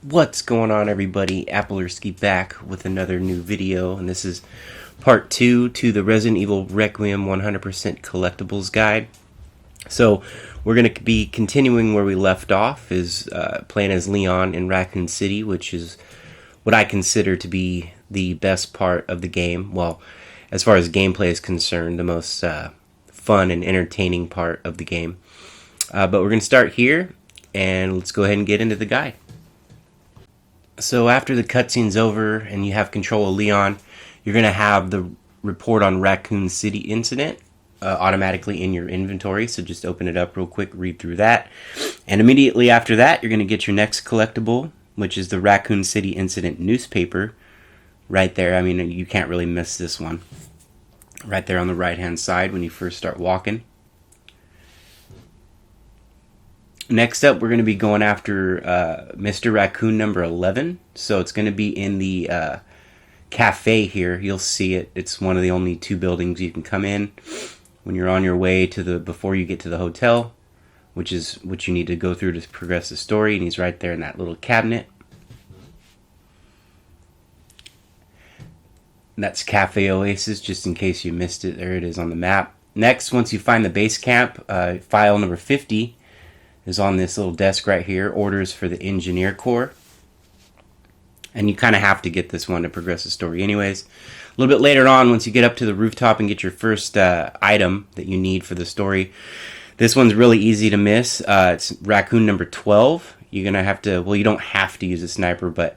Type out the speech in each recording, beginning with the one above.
What's going on, everybody? Applerski back with another new video, and this is part 2 to the Resident Evil Requiem 100% Collectibles Guide. So we're going to be continuing where we left off, is playing as Leon in Raccoon City, which is what I consider to be the best part of the game. Well, as far as gameplay is concerned, the most fun and entertaining part of the game. But we're going to start here, and let's go ahead and get into the guide. So after the cutscene's over and you have control of Leon, you're going to have the report on Raccoon City incident automatically in your inventory. So just open it up real quick, read through that. And immediately after that, you're going to get your next collectible, which is the Raccoon City incident newspaper right there. I mean, you can't really miss this one. Right there on the right-hand side when you first start walking. Next up, we're going to be going after Mr. Raccoon number 11. So it's going to be in the cafe here. You'll see it. It's one of the only two buildings you can come in when you're on your way to before you get to the hotel, which is what you need to go through to progress the story. And he's right there in that little cabinet. And that's Cafe Oasis, just in case you missed it. There it is on the map. Next, once you find the base camp, file number 50 is on this little desk right here, orders for the engineer corps. And you kind of have to get this one to progress the story anyways. A little bit later on, once you get up to the rooftop and get your first item that you need for the story, this one's really easy to miss. It's Raccoon number 12. You're going to have to, well, you don't have to use a sniper, but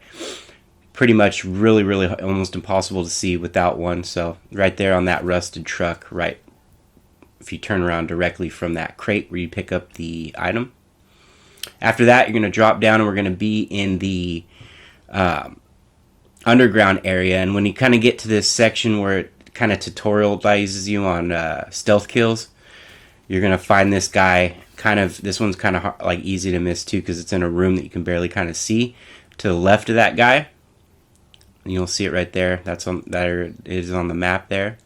pretty much really almost impossible to see without one. So right there on that rusted truck, right, if you turn around directly from that crate where you pick up the item. After that, you're going to drop down and we're going to be in the underground area. And when you kind of get to this section where it kind of tutorializes you on stealth kills, you're going to find this guy this one's kind of like easy to miss too because it's in a room that you can barely kind of see. To the left of that guy, and you'll see it right there. There it is on the map there.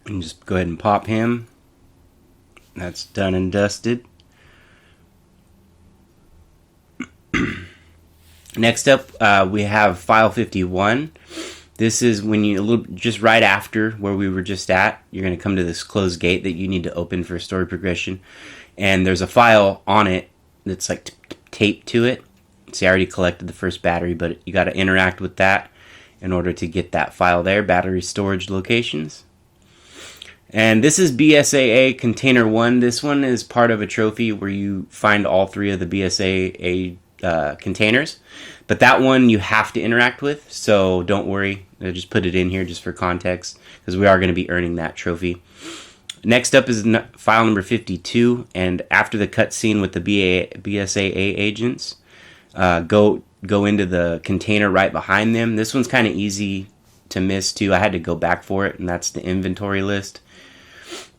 And just go ahead and pop him. That's done and dusted. Next up, we have file 51. This is when just right after where we were just at, you're going to come to this closed gate that you need to open for story progression. And there's a file on it that's like taped to it. See, I already collected the first battery, but you got to interact with that in order to get that file there. Battery storage locations. And this is BSAA Container 1. This one is part of a trophy where you find all three of the BSAA containers. But that one you have to interact with, so don't worry. I just put it in here just for context, because we are going to be earning that trophy. Next up is file number 52, and after the cutscene with the BSAA agents, go into the container right behind them. This one's kind of easy to miss too. I had to go back for it, and that's the inventory list.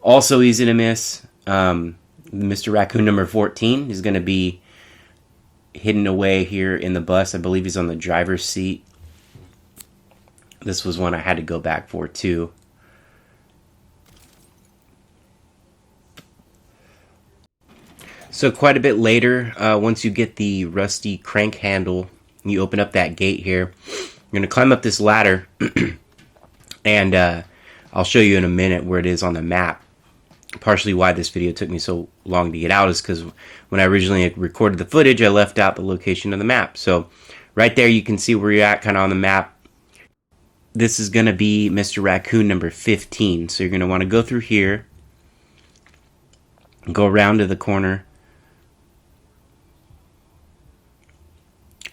Also easy to miss. Mr. Raccoon number 14 is going to be hidden away here in the bus. I believe he's on the driver's seat. This was one I had to go back for too. So quite a bit later, once you get the rusty crank handle, you open up that gate here. You're going to climb up this ladder, and I'll show you in a minute where it is on the map. Partially why this video took me so long to get out is because when I originally recorded the footage, I left out the location of the map. So right there you can see where you're at kind of on the map. This is going to be Mr. Raccoon number 15. So you're going to want to go through here, go around to the corner,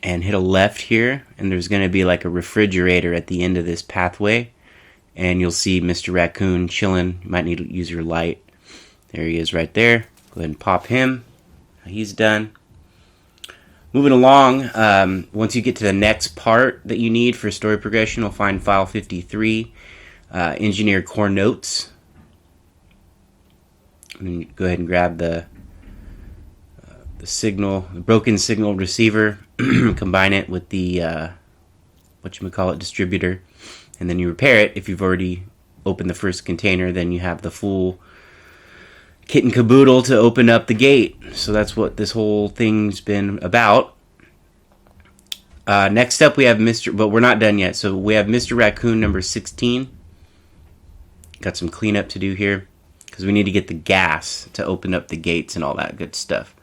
and hit a left here, and there's going to be like a refrigerator at the end of this pathway, and you'll see Mr. Raccoon chilling. You might need to use your light. There he is right there. Go ahead and pop him. He's done. Moving along, once you get to the next part that you need for story progression, you'll find file 53, engineer core notes. And go ahead and grab the broken signal receiver, combine it with the distributor, and then you repair it. If you've already opened the first container, then you have the full kit and caboodle to open up the gate. So that's what this whole thing's been about. Next up we have but we're not done yet. So we have Mr. Raccoon number 16. Got some cleanup to do here, because we need to get the gas to open up the gates and all that good stuff.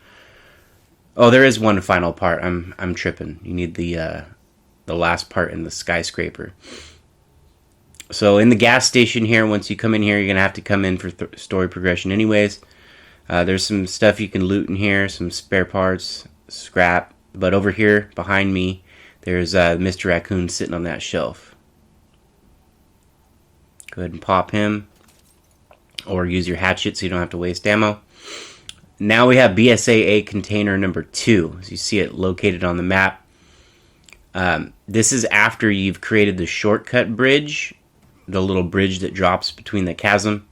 Oh, there is one final part. I'm tripping. You need the last part in the skyscraper. So in the gas station here, once you come in here, you're going to have to come in for story progression anyways. There's some stuff you can loot in here, some spare parts, scrap. But over here behind me, there's Mr. Raccoon sitting on that shelf. Go ahead and pop him, or use your hatchet so you don't have to waste ammo. Now we have BSAA container number 2. As you see it located on the map. This is after you've created the shortcut bridge, the little bridge that drops between the chasm.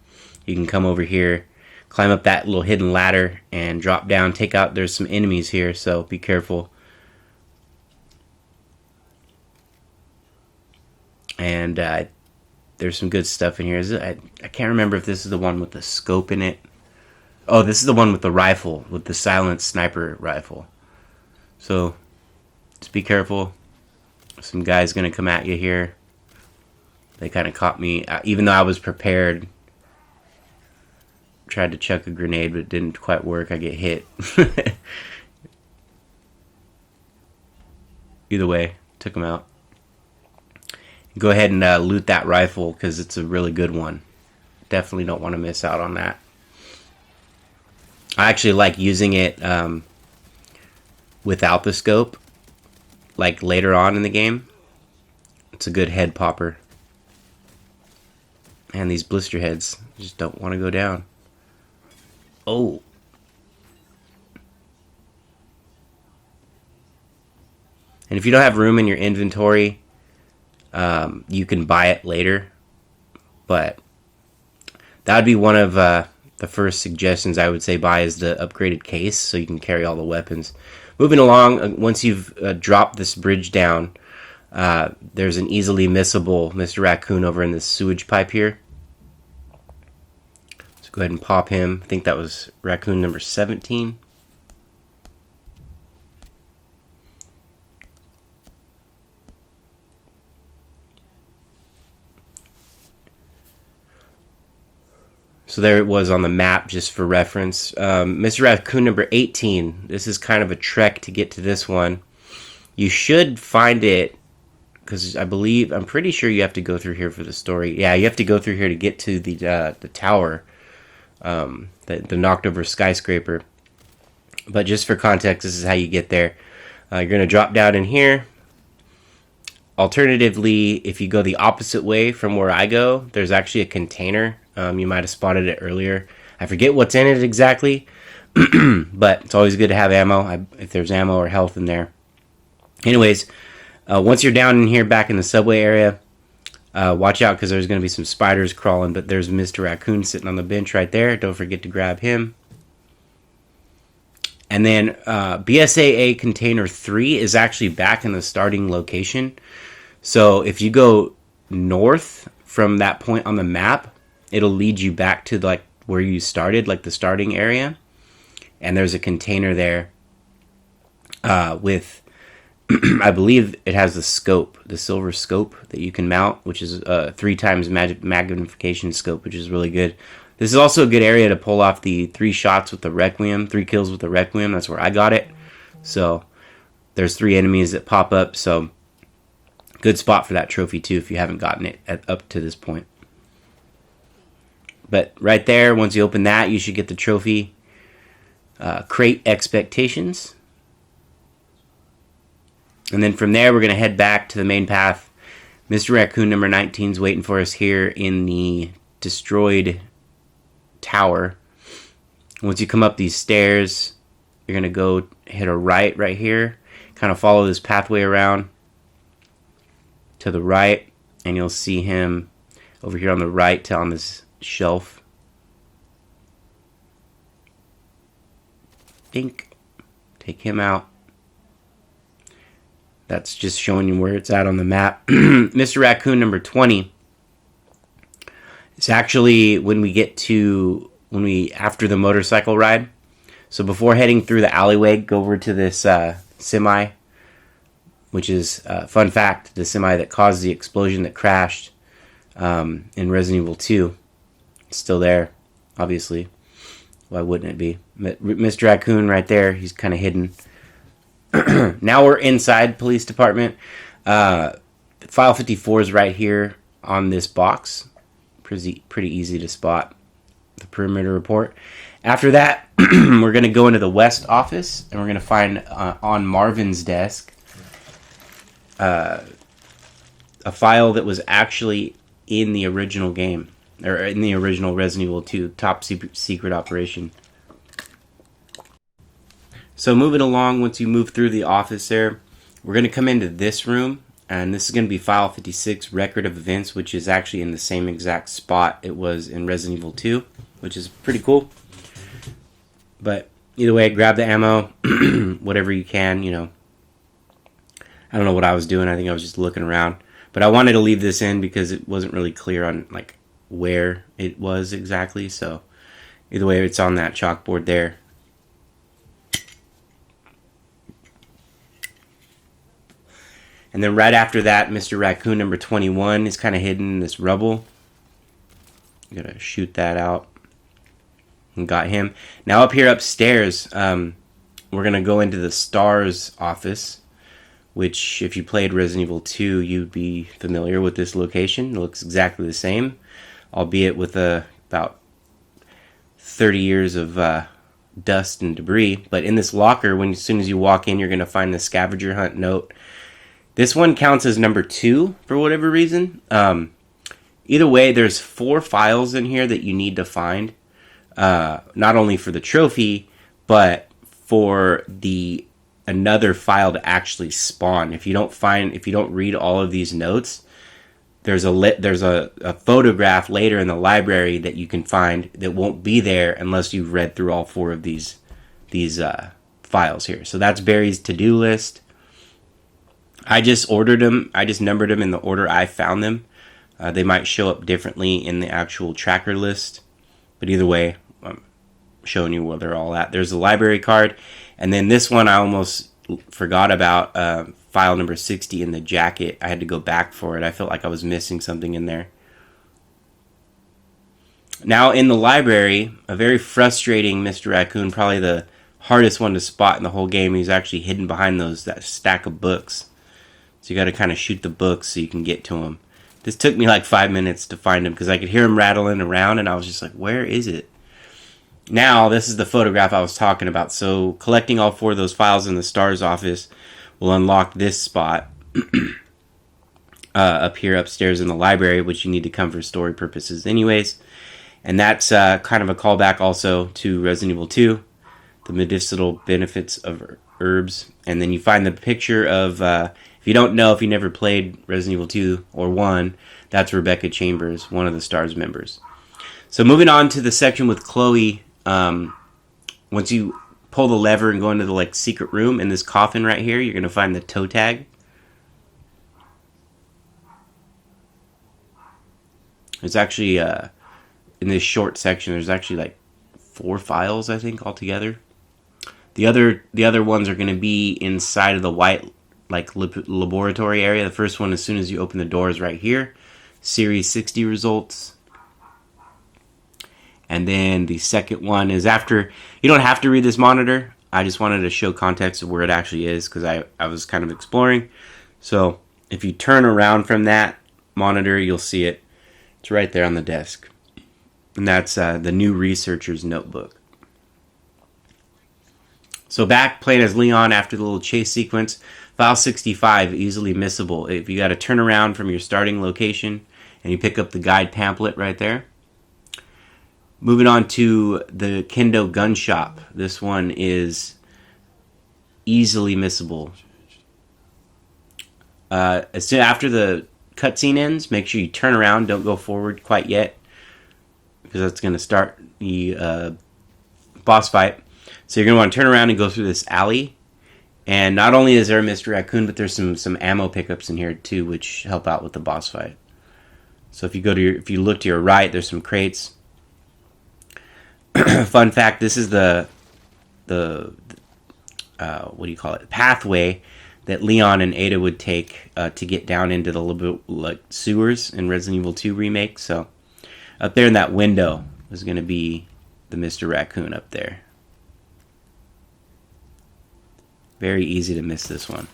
You can come over here, climb up that little hidden ladder, and drop down. Take out, there's some enemies here, so be careful. And there's some good stuff in here. I can't remember if this is the one with the scope in it. Oh, this is the one with the rifle, with the silent sniper rifle. So, just be careful. Some guy's going to come at you here. They kind of caught me, even though I was prepared. Tried to chuck a grenade, but it didn't quite work. I get hit. Either way, took him out. Go ahead and loot that rifle, because it's a really good one. Definitely don't want to miss out on that. I actually like using it without the scope, like later on in the game. It's a good head popper. And these blister heads just don't want to go down. Oh. And if you don't have room in your inventory, you can buy it later, but that would be one of the first suggestions I would say buy, is the upgraded case, so you can carry all the weapons. Moving along, once you've dropped this bridge down, there's an easily missable Mr. Raccoon over in this sewage pipe here. So go ahead and pop him. I think that was Raccoon number 17. So there it was on the map, just for reference. Mr. Raccoon number 18. This is kind of a trek to get to this one. You should find it, because I'm pretty sure you have to go through here for the story. Yeah, you have to go through here to get to the tower, the knocked over skyscraper. But just for context, this is how you get there. You're going to drop down in here. Alternatively, if you go the opposite way from where I go, there's actually a container. You might have spotted it earlier. I forget what's in it exactly, but it's always good to have ammo, if there's ammo or health in there. Anyways, once you're down in here back in the subway area, watch out, because there's going to be some spiders crawling, but there's Mr. Raccoon sitting on the bench right there. Don't forget to grab him. And then BSAA container 3 is actually back in the starting location. So if you go north from that point on the map, it'll lead you back to like where you started, like the starting area. And there's a container there with, I believe it has the scope, the silver scope that you can mount, which is 3 times magnification scope, which is really good. This is also a good area to pull off the 3 shots with the Requiem, 3 kills with the Requiem. That's where I got it. So there's 3 enemies that pop up. So good spot for that trophy too, if you haven't gotten it up to this point. But right there, once you open that, you should get the trophy. Crate Expectations. And then from there, we're going to head back to the main path. Mr. Raccoon number 19 is waiting for us here in the destroyed tower. Once you come up these stairs, you're going to go hit a right here. Kind of follow this pathway around to the right, and you'll see him over here on the right on this shelf. Take him out. That's just showing you where it's at on the map. Mr. Raccoon number 20. It's actually when we get to after the motorcycle ride. So before heading through the alleyway, go over to this semi, which is, fun fact, the semi that caused the explosion that crashed in Resident Evil 2. It's still there, obviously. Why wouldn't it be? Mr. Raccoon right there, he's kind of hidden. Now we're inside police department. File 54 is right here on this box. Pretty easy to spot the perimeter report. After that, we're going to go into the West office, and we're going to find on Marvin's desk a file that was actually in the original game, or in the original Resident Evil 2 top secret operation. So moving along, once you move through the office there, we're going to come into this room, and this is going to be File 56, Record of Events, which is actually in the same exact spot it was in Resident Evil 2, which is pretty cool. But either way, grab the ammo, whatever you can, you know. I don't know what I was doing. I think I was just looking around. But I wanted to leave this in because it wasn't really clear on like where it was exactly. So either way, it's on that chalkboard there. And then right after that, Mr. Raccoon number 21 is kind of hidden in this rubble. I'm going to shoot that out. And got him. Now up here upstairs, we're going to go into the STARS office, which if you played Resident Evil 2, you'd be familiar with this location. It looks exactly the same, albeit with about 30 years of dust and debris. But in this locker, as soon as you walk in, you're going to find the scavenger hunt note. This one counts as number 2 for whatever reason. Either way, there's 4 files in here that you need to find. Not only for the trophy, but for another file to actually spawn. If you don't read all of these notes, there's a photograph later in the library that you can find that won't be there unless you've read through all 4 of these files here. So that's Barry's to-do list. I just ordered them. I just numbered them in the order I found them. They might show up differently in the actual tracker list, but either way, I'm showing you where they're all at. There's the library card, and then this one I almost forgot about, file number 60 in the jacket. I had to go back for it. I felt like I was missing something in there. Now in the library, a very frustrating Mr. Raccoon, probably the hardest one to spot in the whole game. He's actually hidden behind that stack of books. So you got to kind of shoot the books so you can get to him. This took me like 5 minutes to find him because I could hear him rattling around, and I was just like, where is it? Now, this is the photograph I was talking about. So collecting all 4 of those files in the STARS office will unlock this spot up here upstairs in the library, which you need to come for story purposes anyways. And that's kind of a callback also to Resident Evil 2, the medicinal benefits of herbs. And then you find the picture of, if you don't know, if you never played Resident Evil 2 or 1, that's Rebecca Chambers, one of the STARS members. So moving on to the section with Chloe, once you pull the lever and go into the secret room in this coffin right here, you're going to find the toe tag. There's actually, in this short section, there's actually 4 files, I think, altogether. The other ones are going to be inside of the white laboratory area. The first one, as soon as you open the doors, right here, Series 60 results. And then the second one is after. You don't have to read this monitor. I just wanted to show context of where it actually is because I was kind of exploring. So if you turn around from that monitor, you'll see it. It's right there on the desk. And that's the new researcher's notebook. So back playing as Leon after the little chase sequence. File 65, easily missable. If you got to turn around from your starting location and you pick up the guide pamphlet right there. Moving on to the Kendo gun shop. This one is easily missable. As soon after the cutscene ends, make sure you turn around. Don't go forward quite yet, because that's going to start the boss fight. So you're going to want to turn around and go through this alley. And not only is there a Mr. Raccoon, but there's some ammo pickups in here too, which help out with the boss fight. So if you look to your right, there's some crates. Fun fact: this is the what do you call it? Pathway that Leon and Ada would take to get down into the little bit like sewers in Resident Evil 2 remake. So up there in that window is going to be the Mr. Raccoon up there. Very easy to miss this one.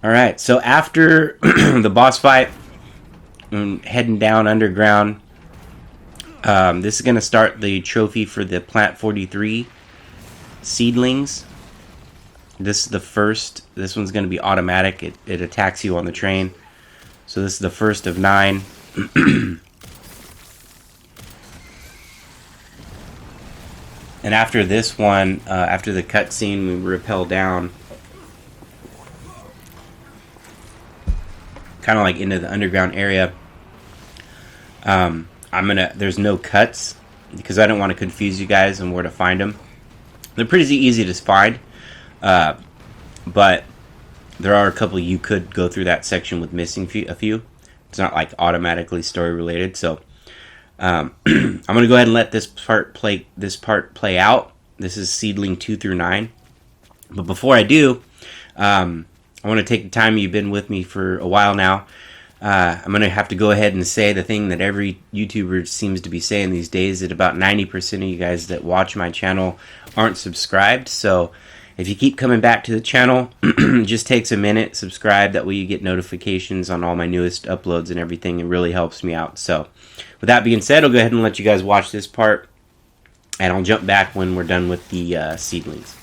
Alright, so after the boss fight, heading down underground, this is going to start the trophy for the Plant 43 seedlings. This is the first. This one's going to be automatic. It attacks you on the train. So this is the first of 9. And after this one, after the cutscene, we rappel down, kind of like into the underground area. There's no cuts because I don't want to confuse you guys on where to find them. They're pretty easy to find, but there are a couple you could go through that section with missing a few. It's not like automatically story related, so I'm gonna go ahead and let this part play out. This is seedling 2 through 9, but before I do, I want to take the time. You've been with me for a while now. I'm going to have to go ahead and say the thing that every YouTuber seems to be saying these days, that about 90% of you guys that watch my channel aren't subscribed. So if you keep coming back to the channel, it just takes a minute, subscribe. That way you get notifications on all my newest uploads and everything. It really helps me out. So with that being said, I'll go ahead and let you guys watch this part, and I'll jump back when we're done with the seedlings.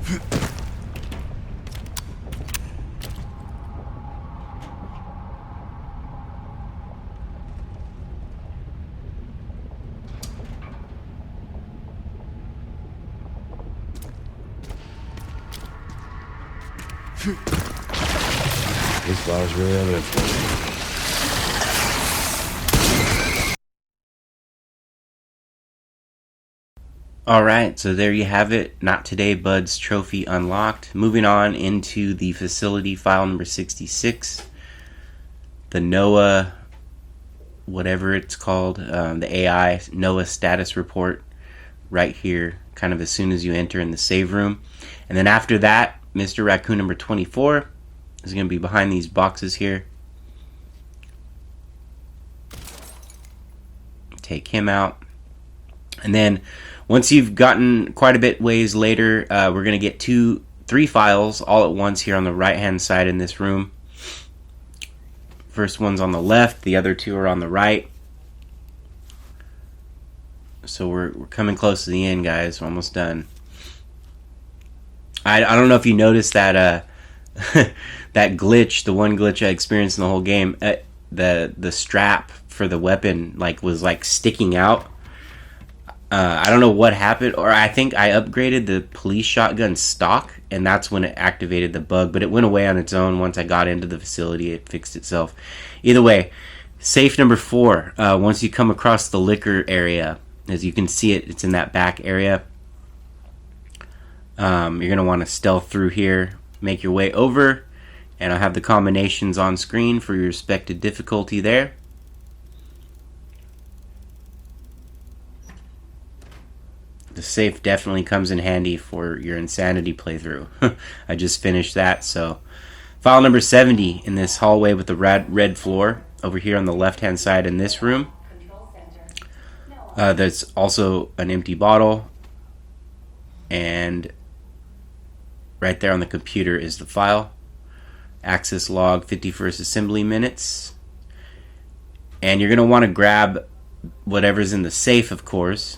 This bottle's really evident for me. Alright, so there you have it. Not Today Bud's trophy unlocked. Moving on into the facility, file number 66. The NOAA, whatever it's called, the AI NOAA status report right here, kind of as soon as you enter in the save room. And then after that, Mr. Raccoon number 24 is going to be behind these boxes here. Take him out. And then once you've gotten quite a bit ways later, we're going to get 3 files all at once here on the right hand side in this room. First one's on the left, the other 2 are on the right. So we're coming close to the end, guys. We're almost done. I don't know if you noticed that that glitch, the one glitch I experienced in the whole game. The strap for the weapon was sticking out. I don't know what happened, or I think I upgraded the police shotgun stock, and that's when it activated the bug, but it went away on its own once I got into the facility. It fixed itself. Either way, safe number 4, once you come across the liquor area, as you can see it's in that back area. You're going to want to stealth through here, make your way over, and I'll have the combinations on screen for your respected difficulty there. The safe definitely comes in handy for your Insanity playthrough. I just finished that, so. File number 70 in this hallway with the red floor. Over here on the left-hand side in this room. There's also an empty bottle. And right there on the computer is the file. Access log 51st assembly minutes. And you're going to want to grab whatever's in the safe, of course.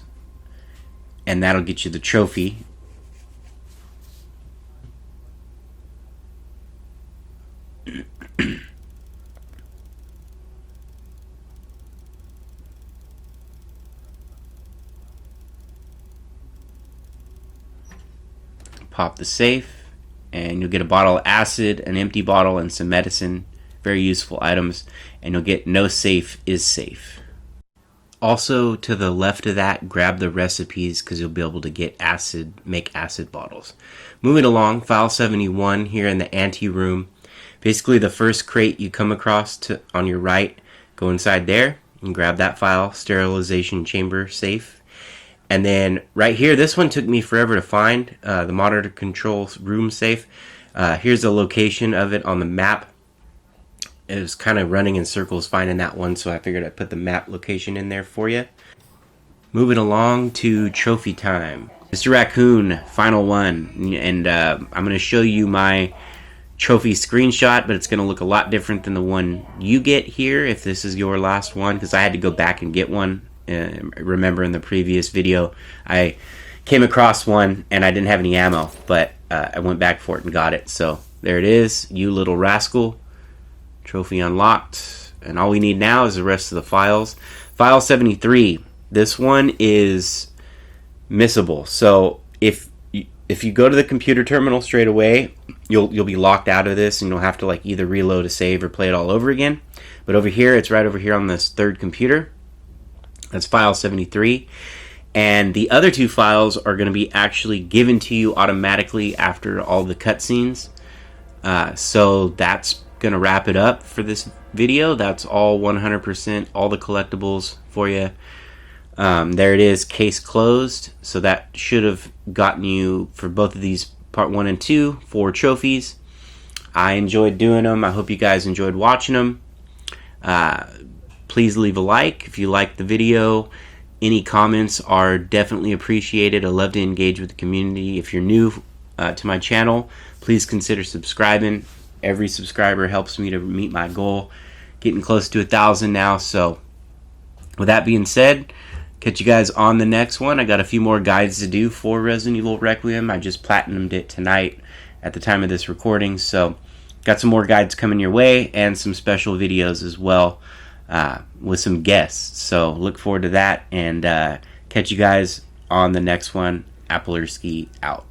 And that'll get you the trophy. Pop the safe, and you'll get a bottle of acid, an empty bottle, and some medicine. Very useful items. And you'll get no safe is safe. Also, to the left of that, grab the recipes because you'll be able to get make acid bottles. Moving along, file 71 here in the ante room. Basically, the first crate you come across on your right, go inside there and grab that file, sterilization chamber safe. And then right here, this one took me forever to find, the monitor control room safe. Here's the location of it on the map. It was kind of running in circles finding that one, so I figured I'd put the map location in there for you. Moving along to trophy time. Mr. Raccoon, final one. And I'm going to show you my trophy screenshot, but it's going to look a lot different than the one you get here if this is your last one, because I had to go back and get one. Remember in the previous video, I came across one and I didn't have any ammo, but I went back for it and got it. So there it is, you little rascal. Trophy unlocked, and all we need now is the rest of the files. File 73, this one is missable. So if you go to the computer terminal straight away, you'll be locked out of this, and you'll have to either reload a save or play it all over again. But over here, it's right over here on this third computer. That's file 73. And the other 2 files are going to be actually given to you automatically after all the cutscenes. So that's going to wrap it up for this video. That's all 100%, all the collectibles for you. There it is, case closed. So that should have gotten you, for both of these, part 1 and 2, 4 trophies. I enjoyed doing them. I hope you guys enjoyed watching them. Please leave a like if you liked the video. Any comments are definitely appreciated. I love to engage with the community. If you're new to my channel, please consider subscribing. Every subscriber helps me to meet my goal. Getting close to 1,000 now. So with that being said, Catch you guys on the next one. I got a few more guides to do for Resident Evil Requiem. I just platinumed it tonight at the time of this recording, so got some more guides coming your way and some special videos as well with some guests. So look forward to that, and catch you guys on the next one. Applerski out.